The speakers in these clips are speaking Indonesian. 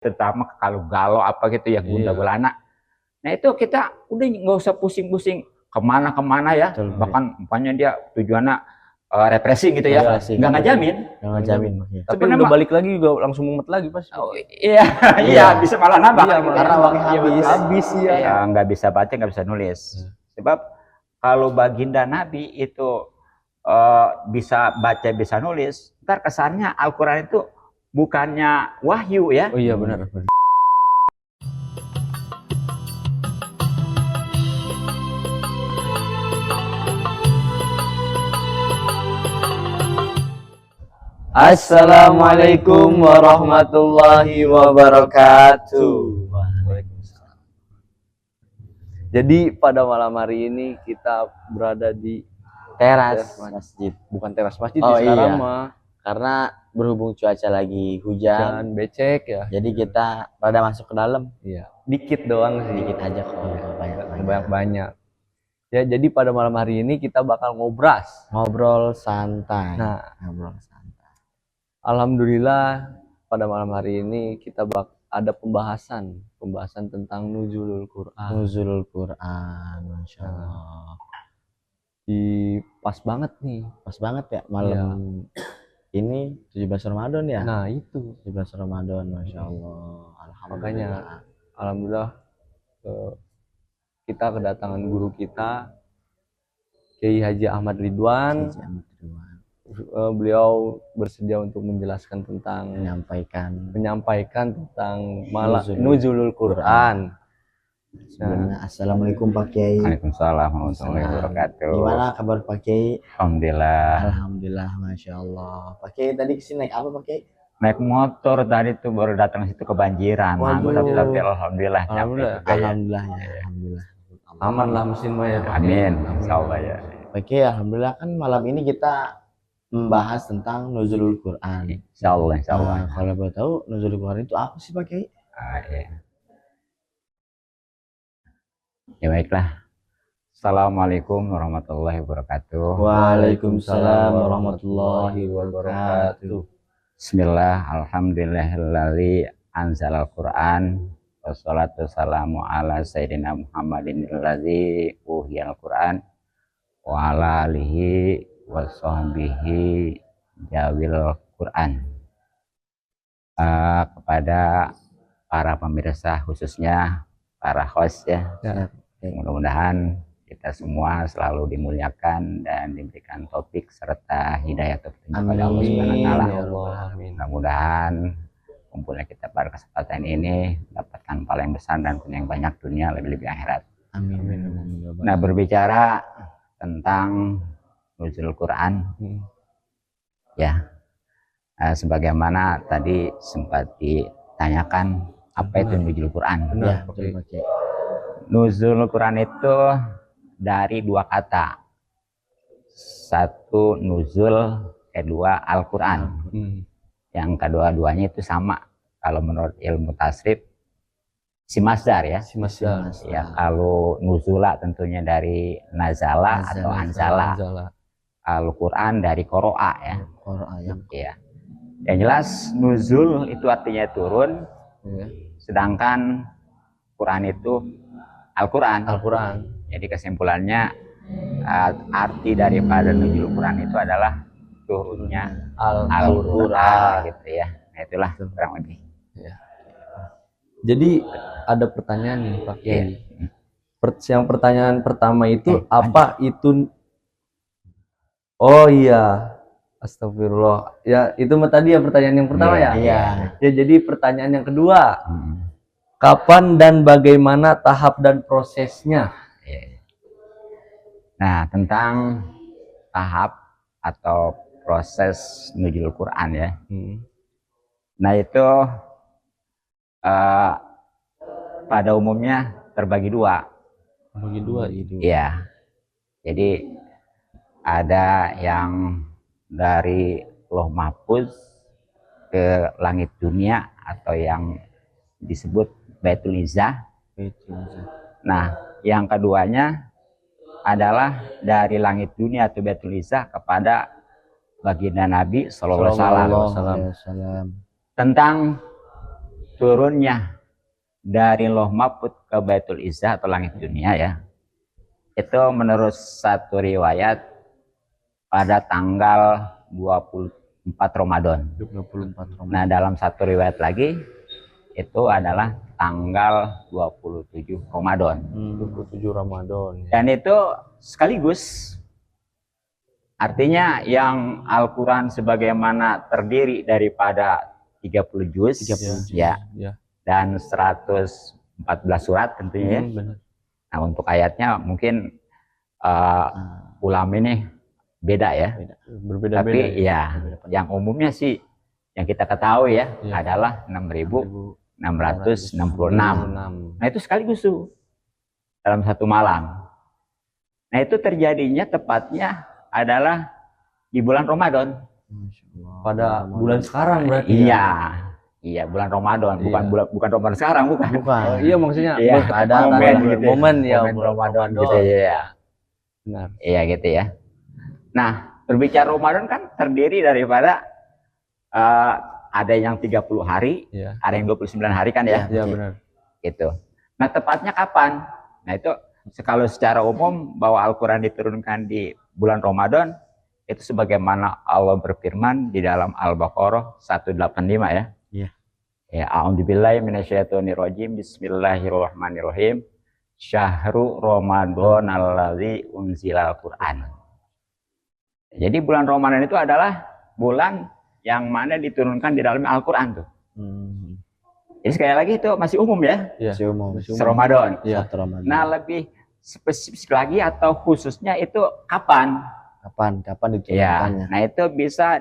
terutama kalau galau apa gitu ya, gunda gulana. Nah itu kita udah nggak usah pusing-pusing kemana-kemana ya. Betul, bahkan umpamanya dia tujuannya represi gitu ya, nggak ngajamin. Tapi udah balik lagi juga langsung mumet lagi pas. Oh, iya, iya bisa malah nambah karena uangnya habis ya. Nggak bisa baca, nggak bisa nulis. Sebab kalau baginda Nabi itu bisa baca, bisa nulis, ntar kesannya Al-Quran itu bukannya wahyu ya. Oh iya benar. Assalamualaikum warahmatullahi wabarakatuh. Jadi pada malam hari ini kita berada di teras masjid. Bukan teras masjid sekarang mah. Karena berhubung cuaca lagi hujan becek ya. Jadi kita pada masuk ke dalam. Iya. Dikit doang sih. Dikit aja kok. Banyak. Ya jadi pada malam hari ini kita bakal ngobrol santai. Ngobrol santai. Alhamdulillah pada malam hari ini kita ada pembahasan tentang nuzulul Quran. Masya Allah. Pas banget ya malam ini 17 Ramadan ya. Nah itu 17 Ramadan, Masya Allah. Alhamdulillah kita kedatangan guru kita Kiai Haji Ahmad Ridwan. Beliau bersedia untuk menjelaskan tentang menyampaikan tentang nuzulul Quran. Assalamualaikum Pak Kiai. Waalaikumsalam warahmatullahi wabarakatuh. Gimana kabar Pak Kiai? Alhamdulillah. Masya Allah. Pak Kiai tadi kesini naik apa Pak Kiai? Naik motor tadi tuh, baru datang situ kebanjiran. Tapi alhamdulillah. Alhamdulillah. Aman lah mesin mah ya. Amin. Insyaallah ya. Pak Kiai, alhamdulillah kan malam ini kita membahas tentang nuzulul Quran. Insyaallah. Kalau boleh tahu nuzulul Quran itu apa sih Pak Kiai? Ya baiklah. Assalamualaikum warahmatullahi wabarakatuh. Waalaikumsalam warahmatullahi wabarakatuh. Bismillah, alhamdulillahilladzi anzalal Qur'an, wassalatu wassalamu ala sayyidina Muhammadin alladzi uhiyal Qur'an wa ala alihi wa sahbihi jawil Qur'an. Kepada para pemirsa, khususnya para host ya. Mudah-mudahan kita semua selalu dimuliakan dan diberikan taufik serta hidayah kepada Allah Subhanahu wa taala. Mudah-mudahan kumpulnya kita pada kesempatan ini mendapatkan pahala yang besar dan punya yang banyak dunia, lebih-lebih akhirat. Amin. Nah, berbicara tentang nuzul Quran ya, sebagaimana tadi sempat ditanyakan apa itu nuzul Quran. Ya, nuzul Quran itu dari dua kata. Satu nuzul, kedua Al-Quran. Yang kedua-duanya itu sama. Kalau menurut ilmu tasrif si masdar ya. Ya, kalau nuzula tentunya dari nazala atau anzala. Al-Quran dari qoro'a ya. Ya. Yang jelas nuzul itu artinya turun. Sedangkan Quran itu Al-Quran. Jadi kesimpulannya arti daripada nuzul Quran itu adalah turunnya Al-Quran gitu ya. Nah itulah kurang lebih. Ya. Jadi ada pertanyaan nih Pak Kiai. Yang pertanyaan pertama itu apa itu? Oh iya, astagfirullah. Ya itu tadi ya pertanyaan yang pertama ya. Ya jadi pertanyaan yang kedua. Kapan dan bagaimana tahap dan prosesnya? Nah, tentang tahap atau proses nuzul Quran ya. Nah, itu pada umumnya terbagi dua. Iya. Jadi ada yang dari Lauh Mahfuz ke langit dunia atau yang disebut Baitul Izzah. Nah, yang keduanya adalah dari langit dunia atau Baitul Izzah kepada baginda Nabi Sallallahu Alaihi Wasallam. Tentang turunnya dari Lauh Mahfuz ke Baitul Izzah atau langit dunia ya, itu menurut satu riwayat pada tanggal 24 Ramadan. 24 Ramadan. Nah, dalam satu riwayat lagi itu adalah tanggal 27 Ramadan. 27 Ramadan. Dan itu sekaligus artinya yang Al-Quran sebagaimana terdiri daripada 30 juz, 30 juz. ya, Ya. dan 114 surat tentunya ya. Benar. Nah, untuk ayatnya mungkin ulama ini beda ya. Berbeda-beda. Tapi ya, yang umumnya sih yang kita ketahui ya, Ya. adalah 6.666. Nah, itu sekaligus tuh dalam satu malam. Nah, itu terjadinya tepatnya adalah di bulan Ramadan. Pada bulan sekarang berarti. Iya. Iya, bulan Ramadan, bukan Iya. bukan Ramadan sekarang, bukan. Bukan. Oh, iya maksudnya Iya, ada momen gitu ya. momen ya Momen bulan Ramadan Ramadan. gitu ya. Benar. Iya gitu ya. Nah, berbicara Ramadan kan terdiri daripada ada yang 30 hari, Iya. ada yang 29 hari kan ya. Iya benar. Gitu. Nah, tepatnya kapan? Nah, itu kalau secara umum bahwa Al-Qur'an diturunkan di bulan Ramadan itu sebagaimana Allah berfirman di dalam Al-Baqarah 185 ya. Iya. Ya, a'udzubillahi minasyaitonirrajim. Bismillahirrahmanirrahim. Syahrul Ramadan allazi unzilal Qur'an. Jadi bulan Ramadan itu adalah bulan yang mana diturunkan di dalam Al-Qur'an tuh. Jadi sekali lagi itu masih umum ya. Iya. Masih umum. Ramadan. Iya. Satu Ramadan. Nah, lebih spesifik lagi atau khususnya itu kapan? Kapan Ya, diturunkannya? nah itu bisa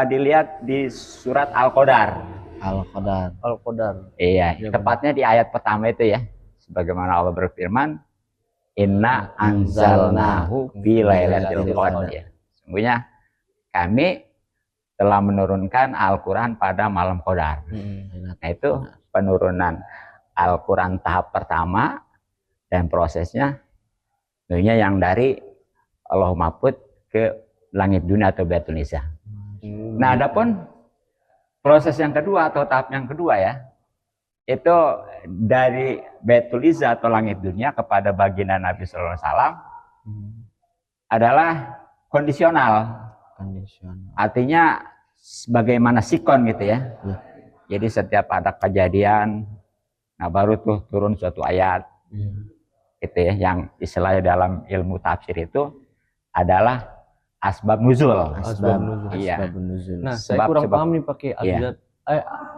dilihat di surat Al-Qadar. Al-Qadar. Al-Qadar. Iya, Ya, tepatnya di ayat pertama itu ya. Sebagaimana Allah berfirman, "Inna anzalnahu fi lailatul qadar." Ya. Sungguhnya kami telah menurunkan Al-Qur'an pada malam Qadar. Nah, itu penurunan Al-Qur'an tahap pertama dan prosesnya tentunya yang dari Lauh Mahfuz ke langit dunia atau Baitul Izzah. Nah, adapun proses yang kedua atau tahap yang kedua ya, itu dari Baitul Izzah atau langit dunia kepada baginda Nabi Sallallahu Alaihi Wasallam adalah kondisional. Artinya bagaimana sikon gitu ya. Ya. Jadi setiap ada kejadian, nah baru tuh turun suatu ayat. Gitu ya, yang istilahnya dalam ilmu tafsir itu adalah asbab nuzul. Asbab nuzul. Iya. Asbabun nuzul. Nah, saya kurang paham nih pakai Iya.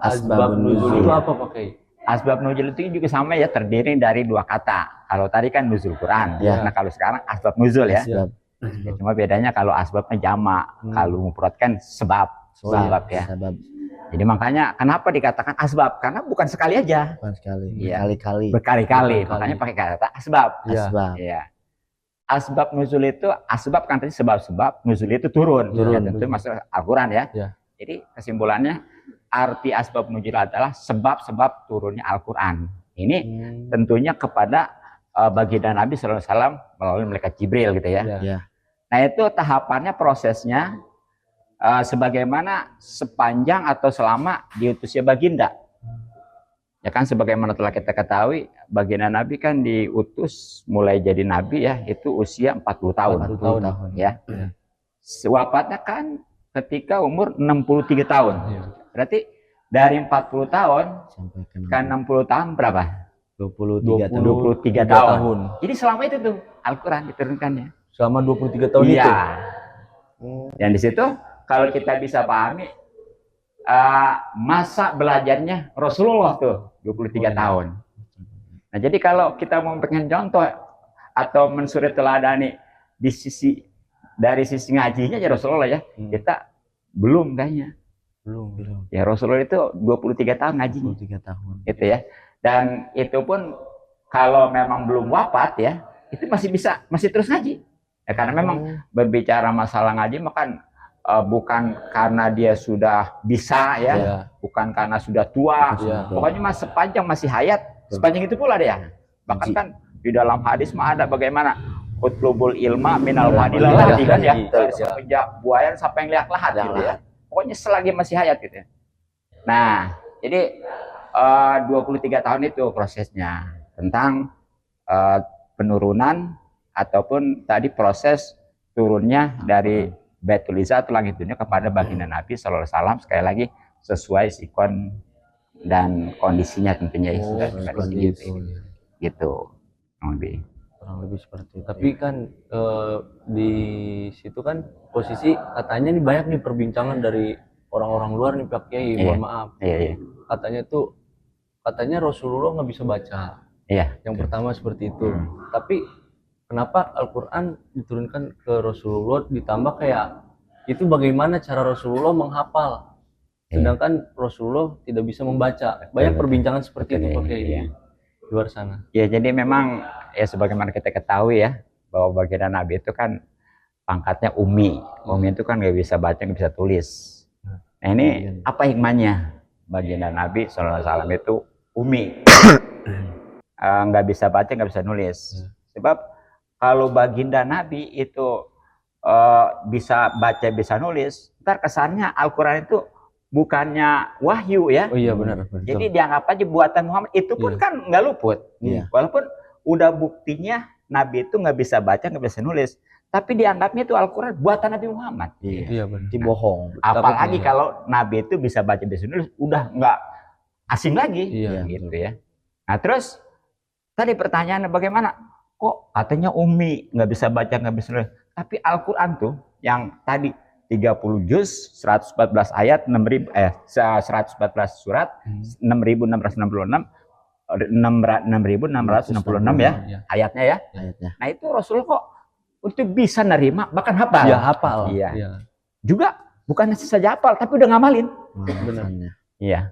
asbab nuzul itu apa pakai? Asbab nuzul itu juga sama ya, terdiri dari dua kata. Kalau tadi kan nuzul Quran. Ya. Nah, kalau sekarang asbab nuzul ya. Asbab. Ya, cuma bedanya kalau asbabnya jamak, kalau mufrad kan sebab. Sebab ya. Sebab. Jadi makanya kenapa dikatakan asbab? Karena bukan sekali aja, Bukan sekali. Iya. Berkali-kali. berkali-kali. Berkali-kali. Makanya pakai kata asbab. Iya. Asbab. Iya. Asbab nuzul itu, asbab kan tadi sebab-sebab, nuzul itu turun. Turun. Ya, tentu masuk Al-Quran ya. Ya. Jadi kesimpulannya, arti asbab nuzul adalah sebab-sebab turunnya Al-Quran. Ini tentunya kepada baginda Nabi SAW melalui malaikat Jibril gitu ya. Ya. Nah, itu tahapannya, prosesnya sebagaimana sepanjang atau selama diutusnya baginda. Ya kan, sebagaimana telah kita ketahui, baginda Nabi kan diutus mulai jadi Nabi ya, itu usia 40 tahun. 40 tahun. Ya. Ya. Wafatnya kan ketika umur 63 tahun. Ya. Berarti dari 40 tahun Sampai ke ke 60 tahun berapa? 23 tahun. 23 tahun. Jadi selama itu tuh Al-Quran diturunkannya. Selama 23 tahun Iya. itu. Dan di situ kalau kita bisa pahami masa belajarnya Rasulullah tuh 23 tahun. Nah, jadi kalau kita mau pengen contoh atau mensuri teladani dari sisi ngajinya ya Rasulullah ya, kita belum kayaknya. Belum. Ya Rasulullah itu 23 tahun ngajinya. 23 tahun. Gitu ya. Dan itu pun kalau memang belum wafat ya, itu masih terus ngaji. Ya, karena memang berbicara masalah ngaji makan bukan karena dia sudah bisa ya, Ya. bukan karena sudah tua. Ya. Pokoknya sepanjang masih hayat, sepanjang itu pula dia. Bahkan kan di dalam hadis mah ada bagaimana utlubul ilma minal fadilah kan ya. Sejak buayan sampai yang lihat lahat gitu ya. Pokoknya selagi masih hayat gitu ya. Nah, jadi 23 tahun itu prosesnya tentang penurunan ataupun tadi proses turunnya dari Baitul Izza atau langit dunia kepada baginda Nabi Sallallahu Alaihi Wasallam, sekali lagi sesuai sikon dan kondisinya tentunya Seperti itu. gitu. Kurang lebih seperti itu. Tapi kan di situ kan posisi katanya nih banyak nih perbincangan dari orang-orang luar nih Pak Kiai, mohon maaf. Iya. Katanya Rasulullah nggak bisa baca. Iya. Yang pertama seperti itu. Tapi kenapa Al-Quran diturunkan ke Rasulullah ditambah kayak itu bagaimana cara Rasulullah menghafal? Sedangkan Rasulullah tidak bisa membaca. Banyak perbincangan seperti itu Pak Kiai di luar sana. Ya, jadi memang ya sebagaimana kita ketahui ya bahwa baginda Nabi itu kan pangkatnya Umi. Umi itu kan nggak bisa baca, nggak bisa tulis. Nah ini apa hikmahnya? Baginda Nabi SAW itu Umi, nggak bisa baca, nggak bisa nulis. Sebab kalau baginda Nabi itu bisa baca, bisa nulis, ntar kesannya Al-Quran itu bukannya wahyu ya. Oh iya benar. Jadi dianggap aja buatan Muhammad, itu pun kan nggak luput. Walaupun udah buktinya Nabi itu nggak bisa baca, nggak bisa nulis, tapi dianggapnya itu Al-Quran buatan Nabi Muhammad. Iya benar. Dibohong. Apalagi kalau Nabi itu bisa baca, bisa nulis, udah nggak asing lagi, gitu ya. Nah terus tadi pertanyaannya bagaimana? Kok katanya Umi nggak bisa baca, nggak bisa nulis, tapi Al-Quran tuh yang tadi 30 juz, 114 ayat, 114 surat, 6.666, 6.666 ya ayatnya ya. Nah itu Rasulullah kok itu bisa nerima, bahkan hafal. Iya hafal. Iya. Juga bukan saja hafal, tapi udah ngamalin. Benar. Iya.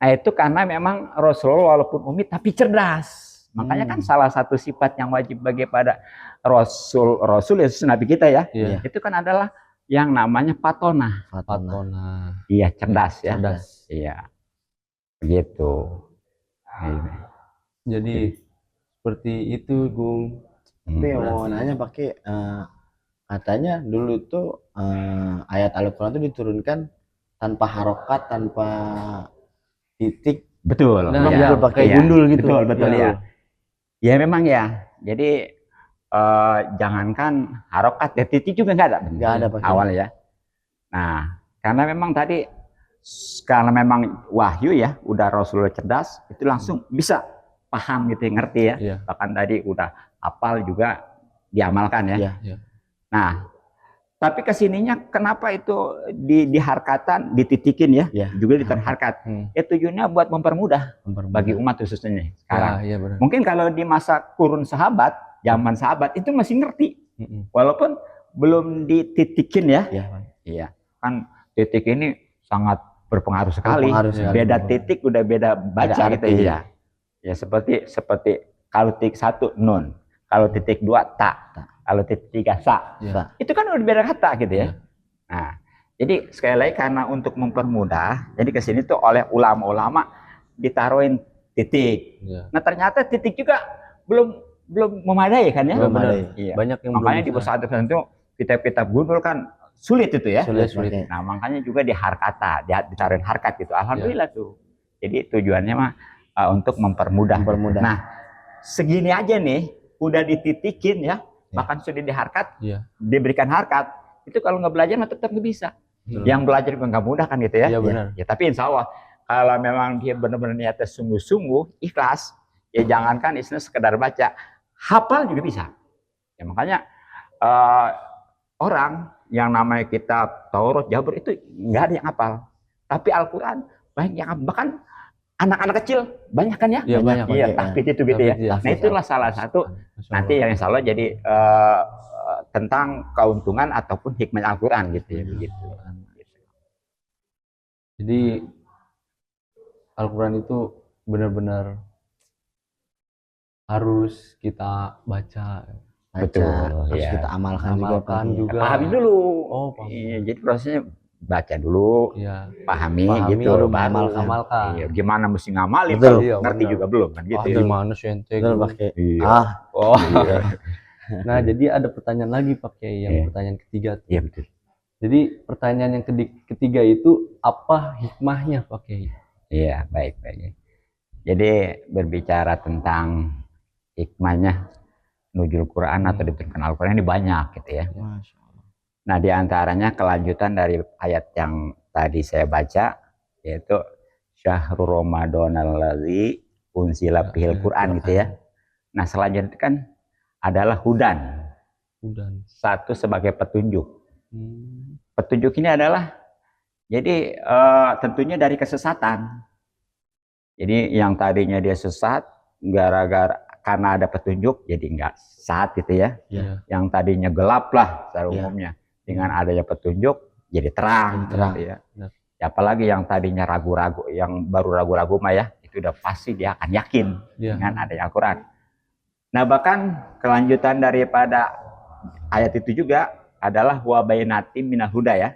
Nah itu karena memang Rasulullah walaupun umi tapi cerdas. Makanya kan salah satu sifat yang wajib bagi pada Rasul Yesus Nabi kita ya, itu kan adalah yang namanya patona. Iya, cerdas ya. Cerdas. Iya. Begitu. Jadi seperti itu, Gung. Tapi mau nanya pakai katanya dulu tuh ayat Al-Quran itu diturunkan tanpa harokat, tanpa titik. Betul. Nah, ya, pakai gundul gitu. Betul ya. Ya memang ya. Jadi jangankan harokat, ya titik juga nggak ada pakai awal ya. Nah, karena memang tadi karena memang wahyu ya, udah Rasulullah cerdas, itu langsung bisa paham gitu, ngerti ya. Bahkan tadi udah hafal juga diamalkan ya. Nah, tapi kesininya kenapa itu diharkatan, dititikin ya, juga diterharkat. Ya tujuannya buat mempermudah bagi umat khususnya sekarang. Mungkin kalau di masa kurun sahabat, zaman sahabat itu masih ngerti, walaupun belum dititikin ya. Iya, kan titik ini sangat berpengaruh sekali. Beda titik udah beda baca gitu ya. Ya seperti kalau titik 1 nun, kalau titik 2 ta, kalau titik 3 sa. Itu kan udah beda kata gitu ya. Nah, jadi sekali lagi karena untuk mempermudah, jadi kesini tuh oleh ulama-ulama ditaruhin titik. Nah ternyata titik juga belum memadai kan ya. Iya. Banyak yang makanya di pesantren tertentu kitab-kitab gundul kan sulit itu ya. Sulit. Nah makanya juga diharkata, ditaruhin harkat gitu. Alhamdulillah tuh. Jadi tujuannya mah untuk mempermudah. Nah segini aja nih udah dititikin ya, bahkan sudah diharkat, diberikan harkat. Itu kalau nggak belajar mah tetap nggak bisa. Yang belajar juga nggak mudah kan gitu ya. Ya tapi insya Allah kalau memang dia benar-benar niatnya sungguh-sungguh ikhlas, ya jangankan istilah sekedar baca, hafal juga bisa. Ya makanya orang yang namanya kitab Taurat, Zabur itu nggak ada yang hafal. Tapi Al-Quran banyak yang hafal. Bahkan anak-anak kecil banyak kan ya? Banyak. Iya, tahfidz itu gitu ya. Nah itulah salah satu nanti yang insya Allah jadi tentang keuntungan ataupun hikmah Al-Quran gitu ya. Begitu. Jadi Al-Quran itu benar-benar harus kita baca. Betul, harus kita amalkan juga. Pahami dulu. Paham. Iya, jadi prosesnya baca dulu, pahami gitu, baru amalkan. Iya, gimana mesti ngamalin, ngerti juga belum kan gitu. Gimana sih ente? Pakai. Nah, jadi ada pertanyaan lagi Pak Kiai, yang pertanyaan ketiga. Iya betul. Jadi pertanyaan yang ketiga itu apa hikmahnya Pak Kiai? Iya, baik. Jadi berbicara tentang hikmahnya nuzul Quran atau diturunkan Al-Quran ini banyak gitu ya. Masya Allah. Nah, di antaranya kelanjutan dari ayat yang tadi saya baca, yaitu Syahrul Ramadanal ladzi unzila fihil Quran gitu ya. Nah, selanjutnya kan adalah hudan. Satu sebagai petunjuk. Petunjuk ini adalah jadi tentunya dari kesesatan. Jadi yang tadinya dia sesat gara-gara karena ada petunjuk jadi enggak sesat gitu ya. Yang tadinya gelap lah secara umumnya dengan adanya petunjuk jadi terang, gitu ya. Ya, apalagi yang tadinya ragu-ragu, yang baru ragu-ragu mah ya, itu udah pasti dia akan yakin dengan adanya Al-Quran. Nah, bahkan kelanjutan daripada ayat itu juga adalah wa bainatim minal huda ya.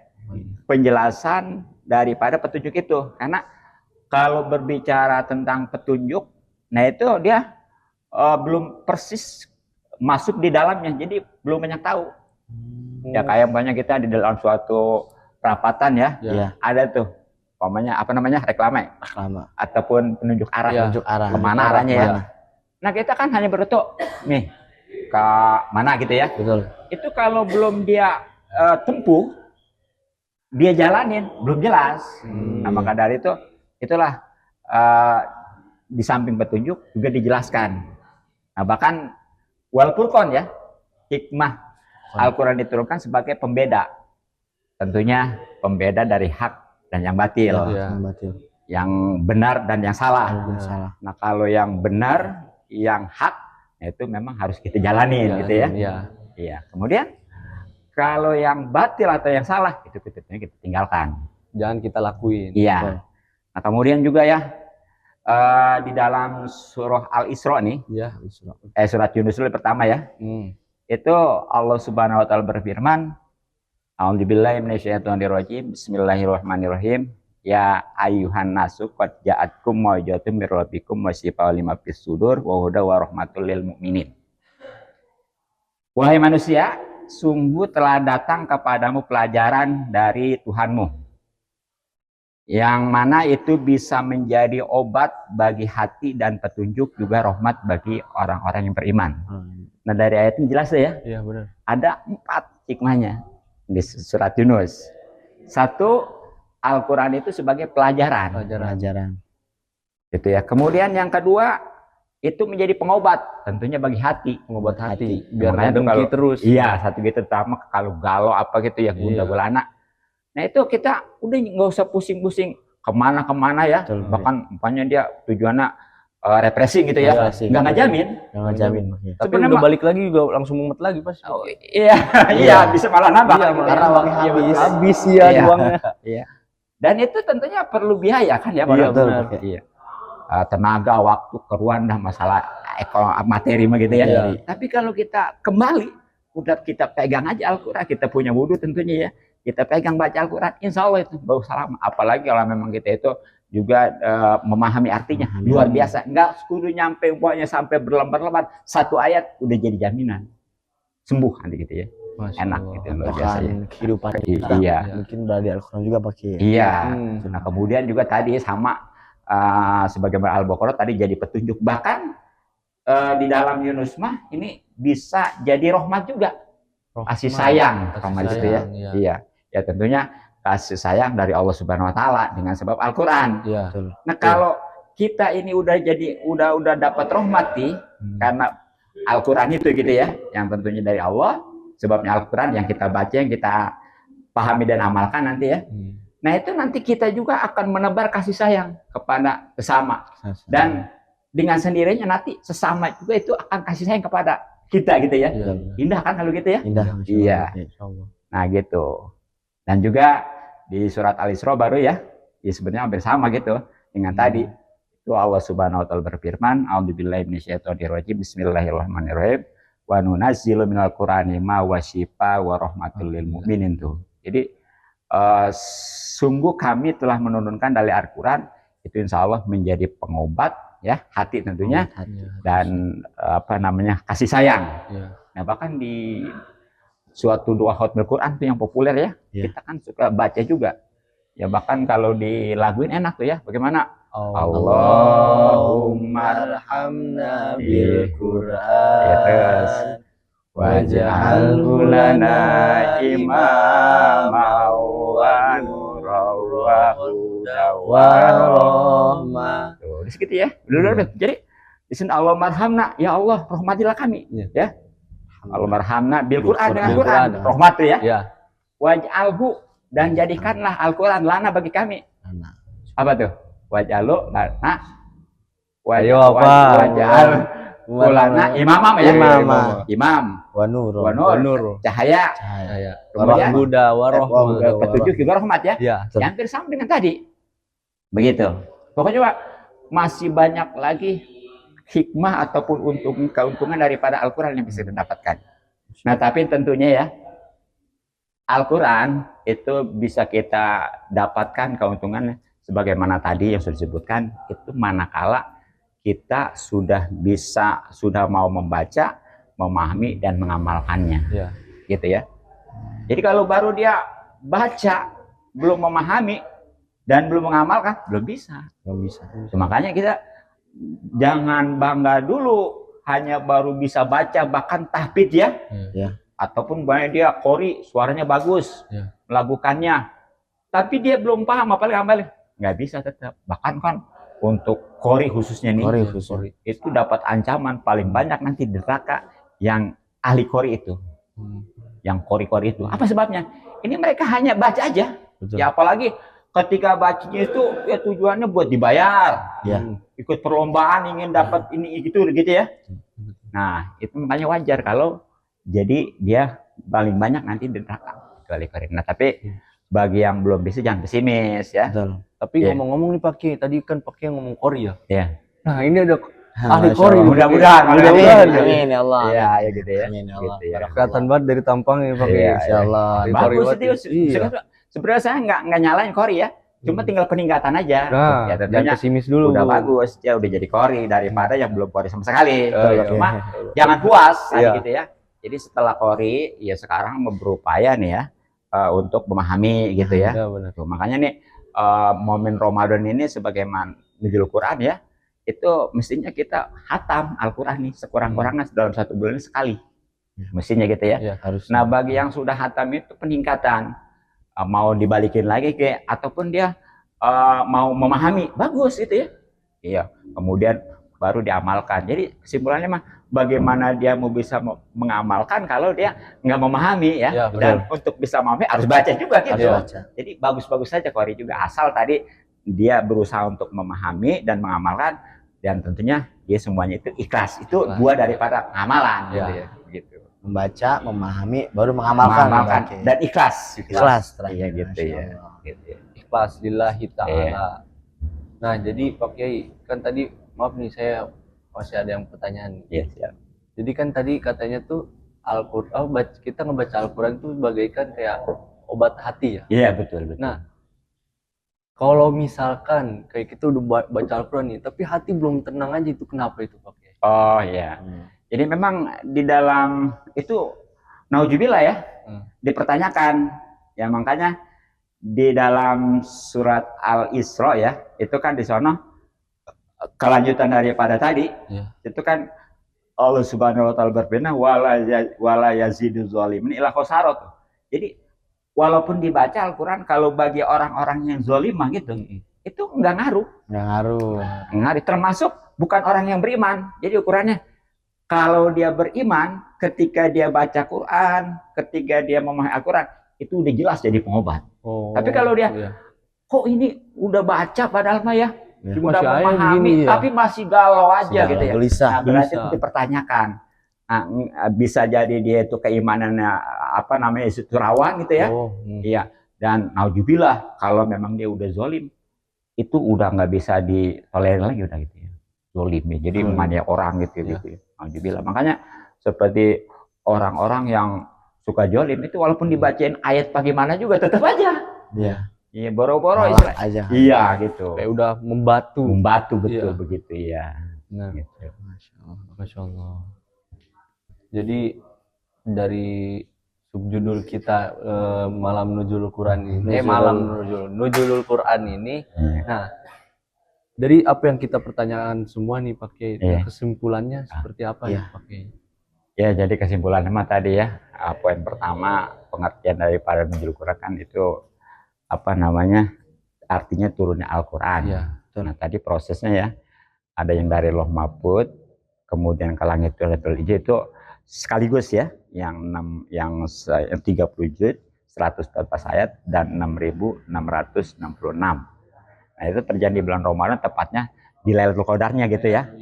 Penjelasan daripada petunjuk itu. Karena kalau berbicara tentang petunjuk, nah itu dia belum persis masuk di dalamnya, jadi belum banyak tahu. Ya kayak banyak kita di dalam suatu perapatan ya, ada tuh, umpamanya apa namanya reklame, ataupun penunjuk arah, kemana arahnya ya. Nah kita kan hanya bertutur nih ke mana gitu ya. Betul. Itu kalau belum dia tempuh, dia jalanin belum jelas. Nah maka dari itu, itulah di samping petunjuk juga dijelaskan. Nah bahkan wal Furqan ya, hikmah Al-Quran diturunkan sebagai pembeda. Tentunya pembeda dari hak dan yang batil. Yang benar dan yang salah. Nah kalau yang benar, yang hak, nah itu memang harus kita jalanin gitu ya. Iya. Kemudian kalau yang batil atau yang salah, itu kita tinggalkan. Jangan kita lakuin. Iya. Nah kemudian juga ya, di dalam surah Al-Isra nih, surat Yunus pertama ya, itu Allah Subhanahu Wa Taala berfirman, A'udzubillahi minasyaitonirrajim, Bismillahirrahmanirrahim, ya ayyuhan nasu qad ja'atkum mau'izatun mir rabbikum wa syifaa'un lima fis sudur wa hudan wa rahmatul lil mu'minin. Wahai manusia, sungguh telah datang kepadamu pelajaran dari Tuhanmu, yang mana itu bisa menjadi obat bagi hati dan petunjuk juga rahmat bagi orang-orang yang beriman. Nah dari ayat ini jelas ya. Iya benar. Ada 4 hikmahnya di surat Yunus. 1, Al-Quran itu sebagai pelajaran. Itu ya. Kemudian yang kedua, itu menjadi pengobat, tentunya bagi hati. Pengobat hati. Biar nggak dengki terus. Iya, satu gitu. Terutama kalau galau apa gitu ya, gunda gulana. Nah itu kita udah nggak usah pusing-pusing kemana-kemana ya. Bahkan umpamanya dia tujuannya represi gitu ya, nggak ngajamin. Tapi udah balik lagi juga langsung mumet lagi pas. Iya, bisa malah nambah. Karena uangnya habis ya uangnya. Iya. Dan itu tentunya perlu biaya kan ya, benar. Iya. Tenaga, waktu, keruan dah masalah ekonomi materi mah gitu ya. Tapi kalau kita kembali, udah kita pegang aja Al-Quran, kita punya wudhu tentunya ya. Kita pegang baca Al-Quran, insya Allah itu bau salam. Apalagi kalau memang kita itu juga memahami artinya, luar biasa. Enggak kudu nyampe umpamanya sampai berlembar-lembar, 1 ayat udah jadi jaminan sembuh nanti gitu ya. Enak gitu, luar biasa ya. Kehidupan kita. Iya. Mungkin dari Al-Quran juga pakai. Iya. Nah kemudian juga tadi sama sebagaimana Al-Baqarah tadi jadi petunjuk. Bahkan di dalam Yunus mah ini bisa jadi rahmat juga. Kasih sayang sama itu ya. Iya. Ya tentunya kasih sayang dari Allah Subhanahu Wa Taala dengan sebab Al-Quran. Nah kalau kita ini udah dapat rahmat nih karena Al-Quran itu gitu ya, yang tentunya dari Allah, sebabnya Al-Quran yang kita baca, yang kita pahami dan amalkan nanti ya. Nah itu nanti kita juga akan menebar kasih sayang kepada sesama, dan dengan sendirinya nanti sesama juga itu akan kasih sayang kepada kita gitu ya. Indah kan kalau gitu ya. Iya. Nah gitu. Dan juga di surat Al-Isra baru ya sebenarnya hampir sama gitu dengan tadi. Itu Allah Subhanahu Wa Taala berfirman, A'udzubillahi minasyaitonirrajim, Bismillahirrahmanirrahim, wa nunazzilu minal Qur'ani ma huwa syifaa wa rahmatul lil mu'minin tuh. Jadi sungguh kami telah menurunkan dari Al-Quran itu insya Allah menjadi pengobat ya hati tentunya, dan kasih sayang. Nah bahkan di suatu doa khatmul Quran tuh yang populer ya, kita kan suka baca juga ya, bahkan kalau dilaguin enak tuh ya, bagaimana Allahu warhamna bil Qur'an waj'alhu lana imama wa nuran wa hudan wa rahmah. Tuh, di situ ya. Udah. Jadi di sini Allah marhamna, ya Allah rahmatilah kami, ya. Allah marhamna bil Qur'an, dengan Quran, rahmat tuh ya. Ya. Waj'alhu, dan jadikanlah Al-Qur'an lana bagi kami. Apa tuh? Waj'alhu lana. Ayo apa? Waj'al lana imamam ya. Imam. Wa nur. Cahaya. Kemudian Buddha warahmah. Petunjuk juga rahmat ya. Ya. Yang hampir sama dengan tadi. Begitu. Pokoknya Pak, masih banyak lagi hikmah ataupun keuntungan daripada Al-Quran yang bisa didapatkan. Nah, tapi tentunya ya, Al-Quran itu bisa kita dapatkan keuntungan sebagaimana tadi yang sudah disebutkan, itu manakala kita sudah mau membaca, memahami, dan mengamalkannya. Ya. Gitu ya. Jadi kalau baru dia baca, belum memahami, dan belum mengamalkan, belum bisa. Makanya kita jangan bangga dulu hanya baru bisa baca, bahkan tahfidz ya. Ataupun banyak dia qori, suaranya bagus, melakukannya, tapi dia belum paham apalagi amalnya, nggak bisa tetap. Bahkan kan untuk qori khususnya nih, itu dapat ancaman paling banyak nanti di neraka yang ahli qori itu, yang qori itu. Apa sebabnya? Ini mereka hanya baca aja. Betul. Ya apalagi ketika bacanya itu ya tujuannya buat dibayar, ikut perlombaan ingin dapat ini gitu ya. Nah itu makanya wajar kalau jadi dia paling banyak nanti di neraka kecuali qori. Nah tapi bagi yang belum bisa jangan pesimis ya. Betul. Tapi ngomong-ngomong nih Pak Kiai, tadi kan Pak Kiai ngomong qori ya. Nah ini ada ahli qori. Mudah-mudahan. Amin ya Allah. Iya ya gitu ya. Amin ya Allah. Gitu ya. Kelihatan banget dari tampangnya Pak Kiai. Insyaallah. Bagus itu. Sebenarnya saya nggak nyalain qori ya. Cuma tinggal peningkatan aja. Nah, ya tentunya pesimis dulu. Udah bagus, ya udah jadi qori daripada yang belum qori sama sekali. Cuma Iya. jangan puas Iya. gitu ya. Jadi setelah qori ya sekarang berupaya nih ya untuk memahami gitu ya. Benar. Tuh, makanya nih momen Ramadan ini sebagaimana Nuzul Quran ya, itu mestinya kita hatam Al-Quran nih sekurang-kurangnya dalam 1 bulan sekali. Mestinya gitu ya. Harus. Nah bagi yang sudah hatam itu peningkatan, mau dibalikin lagi ataupun dia mau memahami, bagus itu ya. Iya, kemudian baru diamalkan. Jadi kesimpulannya mah bagaimana dia mau bisa mengamalkan kalau dia nggak memahami ya. Dan untuk bisa memahami harus baca juga gitu. Jadi bagus-bagus saja qori juga, asal tadi dia berusaha untuk memahami dan mengamalkan, dan tentunya dia semuanya itu ikhlas. Itu buah daripada amalan gitu ya. Gitu. Membaca, memahami, baru mengamalkan dan ikhlas. Iya gitu ya. Ikhlas lillahi ta'ala. Nah, jadi Pak Kiai, kan tadi maaf nih saya masih ada yang pertanyaan. Iya. Jadi kan tadi katanya tuh Al-Qur'an, kita ngebaca Al-Qur'an itu bagaikan kayak obat hati ya. Iya, betul. Nah, kalau misalkan kayak kita udah baca Al-Qur'an nih, tapi hati belum tenang aja, itu kenapa itu Pak Kiai? Oh iya. Jadi memang di dalam itu nauzubillah ya, dipertanyakan. Ya makanya di dalam surat Al-Isra ya, itu kan di sana kelanjutan daripada tadi, itu kan Allah Subhanahu wa taala berfirman wala yazidu zalimin illa khasara. Jadi walaupun dibaca Al-Qur'an, kalau bagi orang-orang yang zalimah gitu, itu enggak ngaruh. Ngaruh. Termasuk bukan orang yang beriman. Jadi ukurannya kalau dia beriman, ketika dia baca Quran, ketika dia memahami Al-Quran, itu udah jelas jadi pengobat. Tapi kalau dia, kok ini udah baca padahal mah ya, udah memahami, tapi masih galau aja gitu ya. Nah, berarti itu dipertanyakan. Nah, bisa jadi dia itu keimanannya itu rawan gitu ya. Iya. Dan nauzubillah kalau memang dia udah zalim, itu udah nggak bisa ditolerir lagi udah gitu ya. Zalim ya. Jadi banyak orang gitu ya. Alhamdulillah. Makanya seperti orang-orang yang suka zalim itu walaupun dibacain ayat bagaimana juga tetap aja. Iya, boro-boro aja. Iya gitu. Kayak udah membatu betul begitu ya. Nah, gitu. Masya Allah. Jadi dari subjudul kita malam Nuzulul Quran ini, Nuzulul Quran ini. Nah, dari apa yang kita pertanyakan semua nih Pak Kiai, Iya. kesimpulannya seperti apa Iya. ya Pak Kiai? Ya, jadi kesimpulannya mah tadi ya, poin pertama pengertian daripada nuzul Quran kan itu apa namanya, artinya turunnya Al-Quran. Iya. Nah tadi prosesnya ya, ada yang dari Loh Mahfud, kemudian ke langit itu sekaligus ya, yang 30 juz, 114 ayat dan 6.666. Nah itu terjadi di bulan Ramadan, tepatnya di Lailatul Qadarnya gitu ya.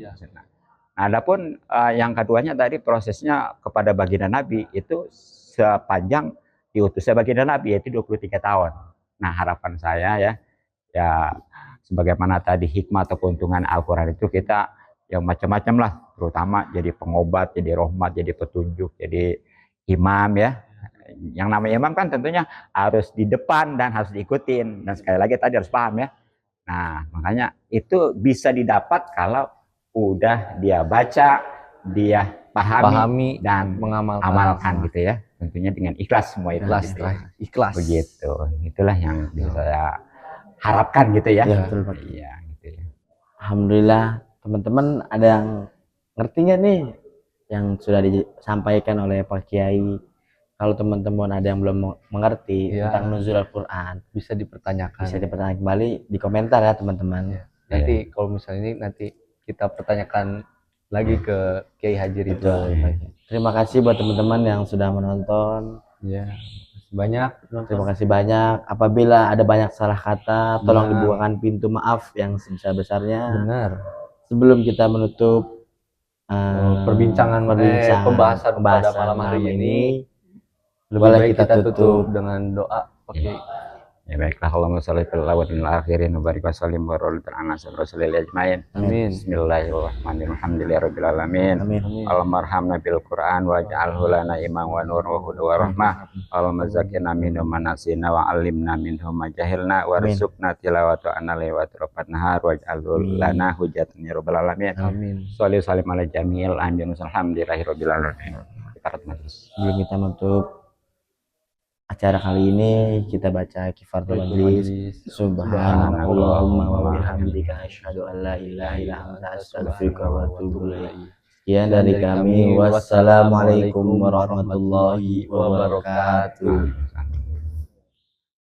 Nah, adapun yang keduanya tadi prosesnya kepada baginda Nabi itu sepanjang diutusnya baginda Nabi, yaitu 23 tahun. Nah harapan saya ya sebagaimana tadi hikmah atau keuntungan Al-Quran itu kita yang macam-macam lah, terutama jadi pengobat, jadi rahmat, jadi petunjuk, jadi imam ya. Yang namanya imam kan tentunya harus di depan dan harus diikutin, dan sekali lagi tadi harus paham ya. Nah makanya itu bisa didapat kalau udah dia baca, dia pahami dan mengamalkan gitu ya. Tentunya dengan ikhlas, semua ikhlas gitu ya. Ikhlas. Begitu. Itulah yang bisa saya harapkan gitu ya. Betul, Pak. Iya, gitu ya. Alhamdulillah, teman-teman ada yang ngerti nggak nih yang sudah disampaikan oleh Pak Kiai? Kalau teman-teman ada yang belum mengerti tentang nuzul Al-Quran, bisa dipertanyakan kembali di komentar ya teman-teman. Nanti kalau misalnya ini nanti kita pertanyakan lagi ke Kiai Haji Ridwan. Terima kasih buat teman-teman yang sudah menonton. Ya, banyak. Terima kasih banyak. Apabila ada banyak salah kata, tolong dibukakan pintu maaf yang sebesar-besarnya. Benar. Sebelum kita menutup pembahasan pada malam hari ini, lebih baik kita tutup dengan doa. Oke. Ya baiklah, Allahumma sholli fil awwalin wal akhirin wa barik wa sallim wa barik ala rasulillah ajmain. Amin. Bismillahirrahmanirrahim. Alhamdulillahirabbil alamin. Allahumma arhamna bil Qur'an waj'alhu lana imaman wa nuran wa hudan wa rahmah. Allahumma zakkirna minhu ma nasina wa 'allimna minhu ma jahilna warzuqna tilawata anali wa atrafan nahar waj'alhu lana hujatan ya rabbal alamin. Amin. Sholli salim ala jamil anbiya alhamdulillahirabbil alamin. Sebelum kita menutup acara kali ini, kita baca kifaratul majlis. Subhanallahumma wa bihamdika asyhadu an la ilaha illa anta astaghfiruka wa atubu ilaik. Sekian dari kami. Wassalamualaikum warahmatullahi wabarakatuh.